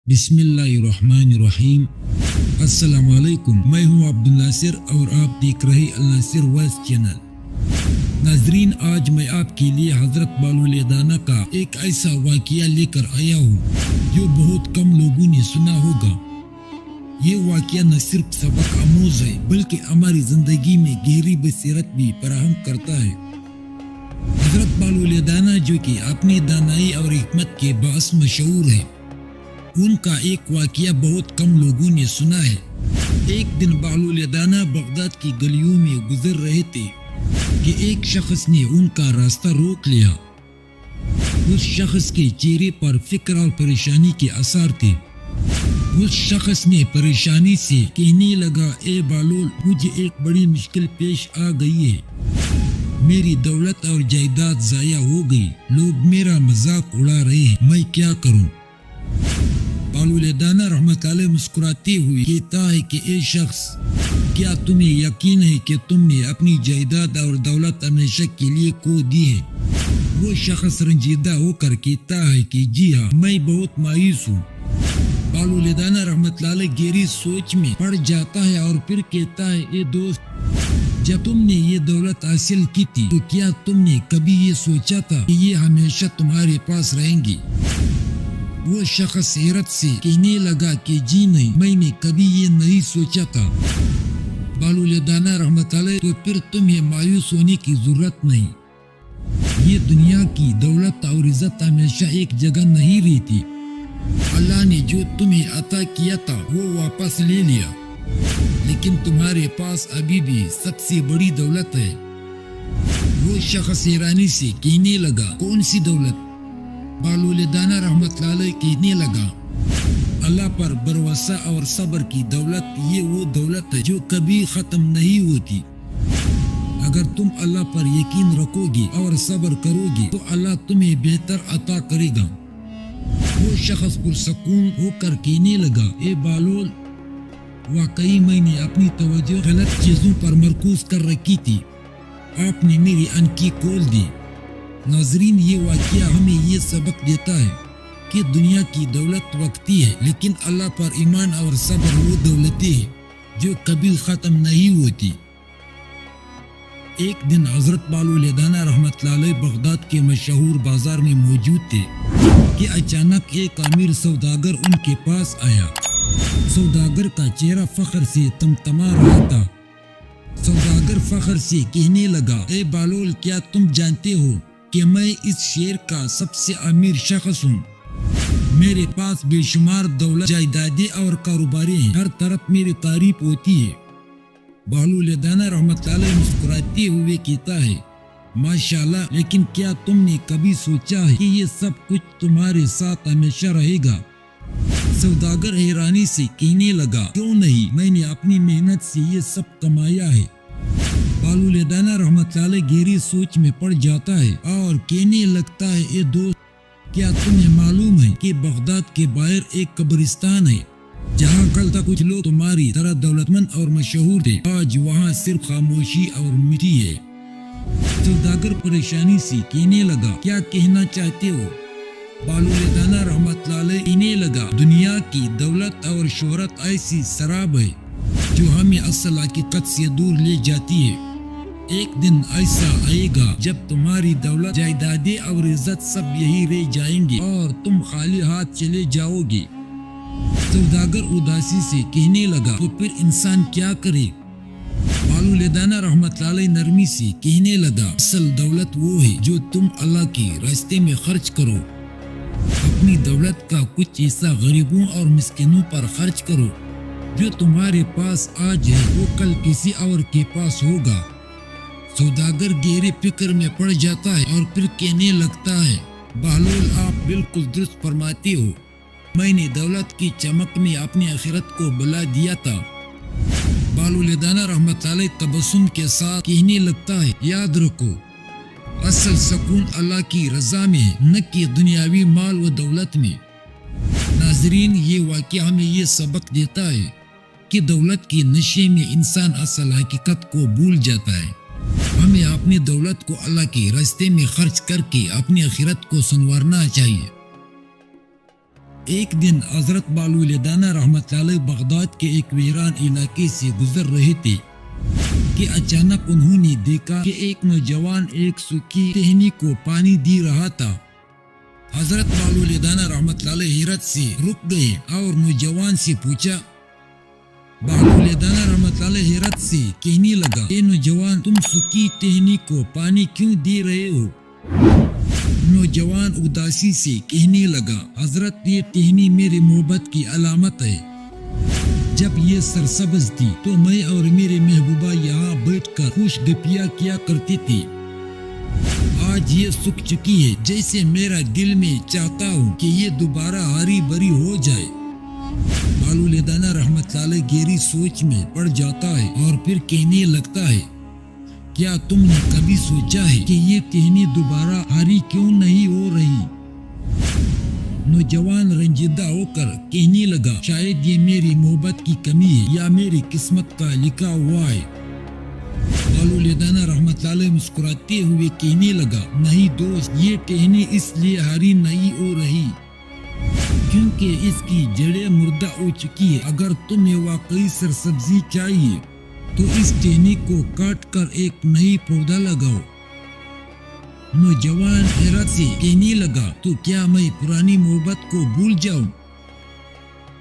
بسم اللہ الرحمن الرحیم۔ السلام علیکم، میں ہوں عبد الناصر اور آپ دیکھ رہے الناصر وائس چینل۔ ناظرین، آج میں آپ کے لیے حضرت بالولیدانہ کا ایک ایسا واقعہ لے کر آیا ہوں جو بہت کم لوگوں نے سنا ہوگا۔ یہ واقعہ نہ صرف سبق آموز ہے بلکہ ہماری زندگی میں گہری بصیرت بھی فراہم کرتا ہے۔ حضرت بالولیدانہ جو کہ اپنی دانائی اور حکمت کے باعث مشہور ہے، ان کا ایک واقعہ بہت کم لوگوں نے سنا ہے۔ ایک دن بالولیدانہ بغداد کی گلیوں میں گزر رہے تھے کہ ایک شخص نے ان کا راستہ روک لیا۔ اس شخص کے چہرے پر فکر اور پریشانی کے آثار تھے۔ اس شخص نے پریشانی سے کہنے لگا، اے بالول، مجھے ایک بڑی مشکل پیش آ گئی ہے۔ میری دولت اور جائیداد ضائع ہو گئی، لوگ میرا مذاق اڑا رہے ہیں، میں کیا کروں؟ بالولیدانہ رحمت اللہ مسکراتے ہوئے کہتا ہے کہ اے شخص، کیا تمہیں یقین ہے کہ تم نے اپنی جائیداد اور دولت ہمیشہ کے لیے کھو دی ہے؟ وہ شخص رنجیدہ ہو کر کہتا ہے کہ جی ہاں، میں بہت مایوس ہوں۔ بالولیدانہ رحمت اللہ گہری سوچ میں پڑ جاتا ہے اور پھر کہتا ہے، اے دوست، جب تم نے یہ دولت حاصل کی تھی تو کیا تم نے کبھی یہ سوچا تھا کہ یہ ہمیشہ تمہارے پاس رہیں گی؟ وہ شخص حیرت سے کہنے لگا کہ جی نہیں، میں نے کبھی یہ نہیں سوچا تھا۔ بالولیدانہ رحمت اللہ، تو پھر تمہیں مایوس ہونے کی ضرورت نہیں۔ یہ دنیا کی دولت اور عزت ہمیشہ ایک جگہ نہیں رہتی۔ اللہ نے جو تمہیں عطا کیا تھا وہ واپس لے لیا، لیکن تمہارے پاس ابھی بھی سب سے بڑی دولت ہے۔ وہ شخص حیرانی سے کہنے لگا، کون سی دولت؟ بالولیدانہ رحمت اللہ کہنے لگا، اللہ پر بھروسہ اور صبر کی دولت۔ یہ وہ دولت ہے جو کبھی ختم نہیں ہوتی۔ اگر تم اللہ پر یقین رکھو گے اور صبر کرو گے تو اللہ تمہیں بہتر عطا کرے گا۔ وہ شخص پرسکون ہو کر کہنے لگا، اے بالول، واقعی میں نے اپنی توجہ غلط چیزوں پر مرکوز کر رکھی تھی، آپ نے میری آنکھیں کھول دی۔ ناظرین، یہ واقعہ ہمیں یہ سبق دیتا ہے کہ دنیا کی دولت وقتی ہے، لیکن اللہ پر ایمان اور صبر وہ دولتیں ہیں جو کبھی ختم نہیں ہوتی۔ ایک دن حضرت بالولیدانہ رحمت اللہ علیہ بغداد کے مشہور بازار میں موجود تھے کہ اچانک ایک امیر سوداگر ان کے پاس آیا۔ سوداگر کا چہرہ فخر سے تمتما رہا تھا۔ سوداگر فخر سے کہنے لگا، اے بالول، کیا تم جانتے ہو کہ میں اس شہر کا سب سے امیر شخص ہوں؟ میرے پاس بے شمار دولت، جائیدادیں اور کاروباریں ہیں، ہر طرف میری تعریف ہوتی ہے۔ بالولیدانہ رحمت اللہ مسکراتے ہوئے کہتا ہے، ماشاءاللہ، لیکن کیا تم نے کبھی سوچا ہے کہ یہ سب کچھ تمہارے ساتھ ہمیشہ رہے گا؟ سوداگر حیرانی سے کہنے لگا، کیوں نہیں، میں نے اپنی محنت سے یہ سب کمایا ہے۔ بالولیدانہ رحمت اللہ گہری سوچ میں پڑ جاتا ہے اور کہنے لگتا ہے، اے دوست، کیا تمہیں معلوم ہے کہ بغداد کے باہر ایک قبرستان ہے جہاں کل تک کچھ لوگ تمہاری طرح دولت مند اور مشہور تھے، آج وہاں صرف خاموشی اور مٹی ہے۔ سوداگر پریشانی سے کہنے لگا، کیا کہنا چاہتے ہو؟ بالولیدانہ رحمت اللہ کہنے لگا، دنیا کی دولت اور شہرت ایسی شراب ہے جو ہمیں اصل حقیقت سے دور لے جاتی ہے۔ ایک دن ایسا آئے گا جب تمہاری دولت، جائیدادیں اور عزت سب یہی رہ جائیں گے اور تم خالی ہاتھ چلے جاؤ گے۔ سوداگر اداسی سے کہنے لگا، تو پھر انسان کیا کرے؟ بالولیدانہ رحمت اللہ نرمی سے کہنے لگا، اصل دولت وہ ہے جو تم اللہ کے راستے میں خرچ کرو۔ اپنی دولت کا کچھ حصہ غریبوں اور مسکینوں پر خرچ کرو۔ جو تمہارے پاس آج ہے وہ کل کسی اور کے پاس ہوگا۔ سوداگر گہرے فکر میں پڑ جاتا ہے اور پھر کہنے لگتا ہے، بالول، آپ بالکل درست فرماتے ہو، میں نے دولت کی چمک میں اپنی آخرت کو بلا دیا تھا۔ بالولیدانہ رحمت اللہ تبسم کے ساتھ کہنے لگتا ہے، یاد رکھو، اصل سکون اللہ کی رضا میں ہے، نہ کہ دنیاوی مال و دولت میں۔ ناظرین، یہ واقعہ ہمیں یہ سبق دیتا ہے کہ دولت کے نشے میں انسان اصل حقیقت کو بھول جاتا ہے۔ ہمیں اپنی دولت کو اللہ کے راستے میں خرچ کر کے اپنی آخرت کو سنوارنا چاہیے۔ ایک دن حضرت بالولدانہ رحمت اللہ علیہ بغداد کے ایک ویران علاقے سے گزر رہے تھے کہ اچانک انہوں نے دیکھا کہ ایک نوجوان ایک سوکھی ٹہنی کو پانی دے رہا تھا۔ حضرت بالولدانہ رحمت اللہ علیہ حیرت سے رک گئے اور نوجوان سے پوچھا۔ بالولدانہ رحمت اللہ علیہ حیرت سے کہنے لگا، اے نوجوان، تم سوکھی ٹہنی کو پانی کیوں دے رہے ہو؟ نوجوان اداسی سے کہنے لگا، حضرت یہ ٹہنی میری محبت کی علامت ہے۔ جب یہ سرسبز تھی تو میں اور میرے محبوبہ یہاں بیٹھ کر خوش گپیاں کیا کرتے تھے۔ آج یہ سوکھ چکی ہے، جیسے میرا دل میں چاہتا ہوں کہ یہ دوبارہ ہری بھری ہو جائے۔ بالولدانہ رحمت اللہ علیہ گہری سوچ میں پڑ جاتا ہے اور پھر کہنے لگتا ہے، کیا تم نے کبھی سوچا ہے کہ یہ ٹہنی دوبارہ ہری کیوں نہیں ہو رہی؟ نوجوان رنجیدہ ہو کر کہنے لگا، شاید یہ میری محبت کی کمی ہے یا میری قسمت کا لکھا ہوا ہے۔ بالولدانہ رحمت اللہ علیہ مسکراتے ہوئے کہنے لگا، نہیں دوست، یہ ٹہنی اس لیے ہری نہیں ہو رہی کیونکہ اس کی جڑیں مردہ ہو چکی ہے۔ اگر تمہیں واقعی سرسبزی چاہیے تو اس ٹہنی کو کاٹ کر ایک نئی پودا لگاؤ۔ نوجوان حیرت سے کہنے لگا، تو کیا میں پرانی محبت کو بھول جاؤں؟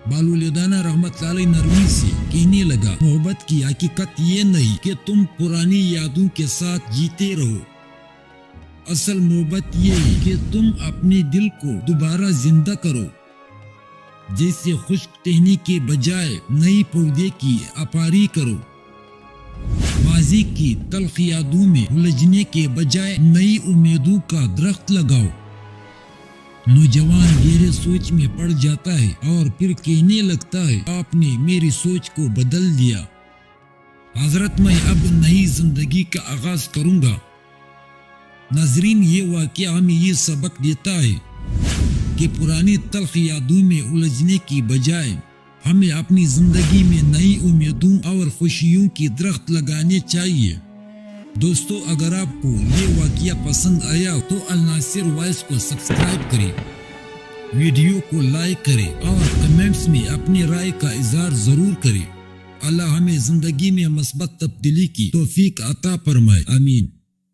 بالولدانہ رحمت اللہ علیہ نرمی سے کہنے لگا، محبت کی حقیقت یہ نہیں کہ تم پرانی یادوں کے ساتھ جیتے رہو۔ اصل محبت یہ ہے کہ تم اپنے دل کو دوبارہ زندہ کرو، جیسے خشک ٹہنی کے بجائے نئی پودے کی اپاری کرو۔ ماضی کی تلخ یادوں میں الجھنے کے بجائے نئی امیدوں کا درخت لگاؤ۔ نوجوان گہرے سوچ میں پڑ جاتا ہے اور پھر کہنے لگتا ہے، آپ نے میری سوچ کو بدل دیا حضرت، میں اب نئی زندگی کا آغاز کروں گا۔ ناظرین، یہ واقعہ ہمیں یہ سبق دیتا ہے کہ پرانی تلخ یادوں میں الجھنے کی بجائے ہمیں اپنی زندگی میں نئی امیدوں اور خوشیوں کی درخت لگانے چاہیے۔ دوستو، اگر آپ کو یہ واقعہ پسند آیا تو الناصر وائس کو سبسکرائب کریں، ویڈیو کو لائک کریں اور کمنٹس میں اپنی رائے کا اظہار ضرور کریں۔ اللہ ہمیں زندگی میں مثبت تبدیلی کی توفیق عطا فرمائے، آمین۔